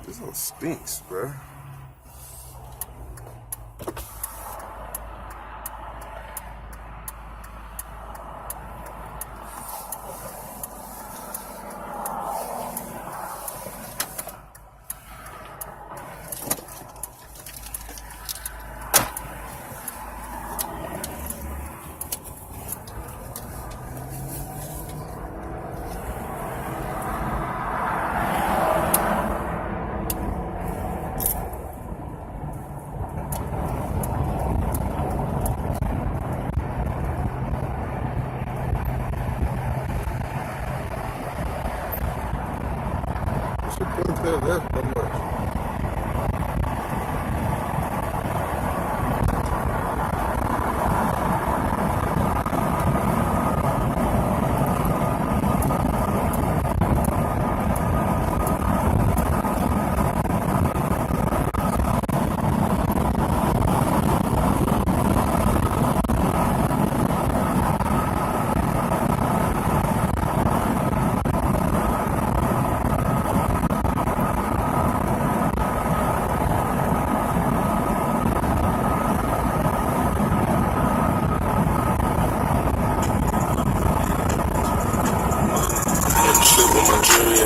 This one stinks, bro. Couldn't tell that so much.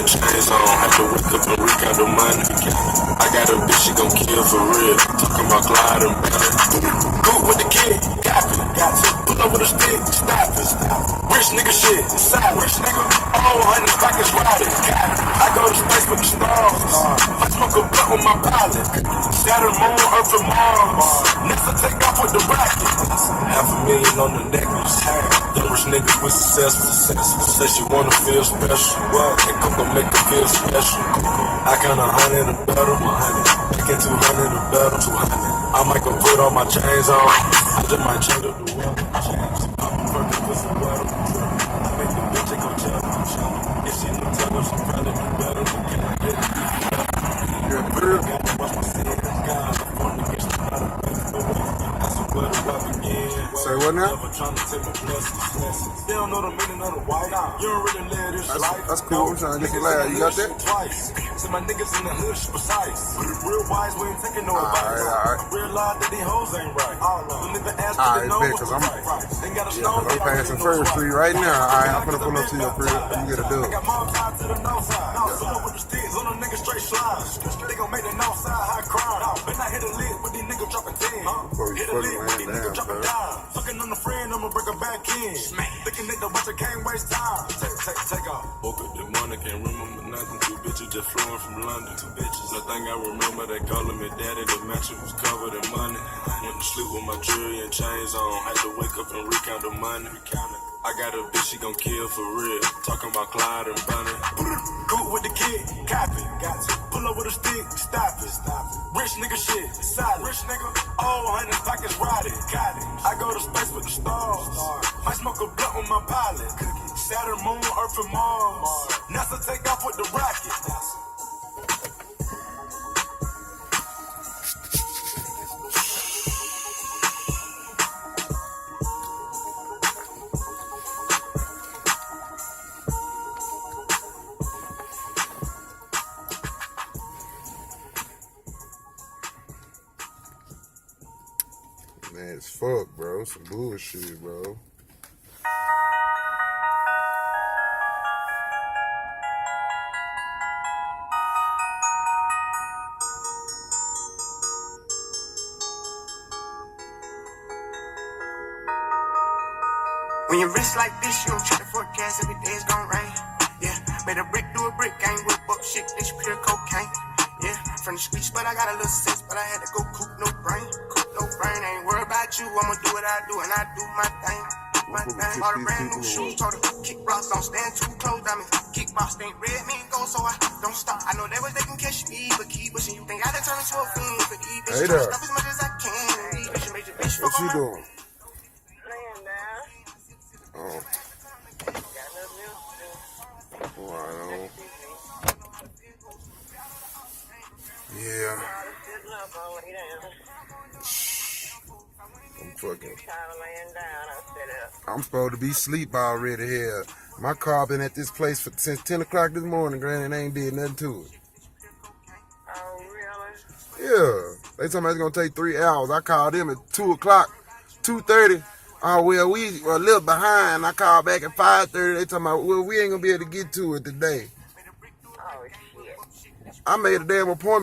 Chains on, have to wake up and recount the money. I got a bitch, she gon' kill for real. Talking about Clyde and Benny. Good with the kid, got it. Pull up with a stick, stop it. Rich nigga shit, side rich nigga. All 100 pockets riding, got it. I go to space with the stars. I smoke a blunt with my pilot. Saturn, moon, Earth, and Mars. Next I take off with the rocket. $500,000 on the necklace. Young rich niggas with success. Say she wanna feel special. And Coco make her feel special. I count 100 and better. Back in 200 and better. I might go put all my chains on. I just might change up the weather. I'm perfect for some weather. I make the bitch take on chill. If she don't tell her, she probably do better. Can I get it? You're through. Gotta watch my sins. God, I'm born against the bottom. That's where the rap begin. Say what now? Trying to take my blessings. They don't know the meaning of the white. You don't really live this life. That's cool. I'm trying to get some loud. You got that? See my niggas in the hood, precise. Real wise, we ain't taking no advice. Alright. Realize that these hoes ain't right. Don't even ask me to know Alright, what's cause I'm right. Got a I'm passing First Street right now. Alright, I'm gonna pull up to your crib. You get a dub. got mom tied to the north side. Pull up with the sticks on a nigga straight slide. They gon' make the north side high crime. But I hit a lid with these niggas dropping 10. Hit a lid with these niggas dropping down. Fucking on the friend, I'ma break her back in. Thinking that the watch, I can't waste time. Take off. Woke up this morning, can't remember nothing. Two bitches just flowing from London. Two bitches. Nothing I remember, they calling me daddy. The mattress was covered in money. Went to sleep with my jewelry and chains on. Had to wake up and recount the money. I got a bitch, she gon' kill for real. Talking about Clyde and Bunny. Good with the kid, got it. Pull up with a stick, stop it. Rich nigga shit, solid. Rich nigga, all 100 pockets riding, got it. I go to space with the stars. Might smoke a blunt with my pilot. Saturn, moon, Earth, and Mars. NASA take off with the rocket. Man, it's fuck, bro. Some bullshit, bro. When you're rich like this, you don't check the forecast, every day it's gon' rain. Yeah, made a brick do a brick, I ain't whip up shit, this pure cocaine. Yeah, from the streets, but I got a little sense, but I had to go coop no brain. I ain't worried about you, I'ma do what I do, and I do my thing. All the brand new shoes, told her, kick rocks, don't stand too close, diamonds. Kickbox ain't red, me and gold, so I don't stop. I know that was they can catch me, but keep pushing. You think I done turn into a fiend for these bitches? Hey there. Stuff as much as I can, and these bitches make your bitch What fuck you on my... doing? Oh. Wow. Yeah. I'm fucking. I'm supposed to be asleep already here. My car been at this place since 10 o'clock this morning, granny, and ain't did nothing to it. Yeah. They told me it's gonna take 3 hours. I called them at 2 o'clock, 2:30. Oh, well, we were a little behind. I called back at 5:30. They talking about, well, we ain't gonna be able to get to it today. Oh, shit. I made a damn appointment.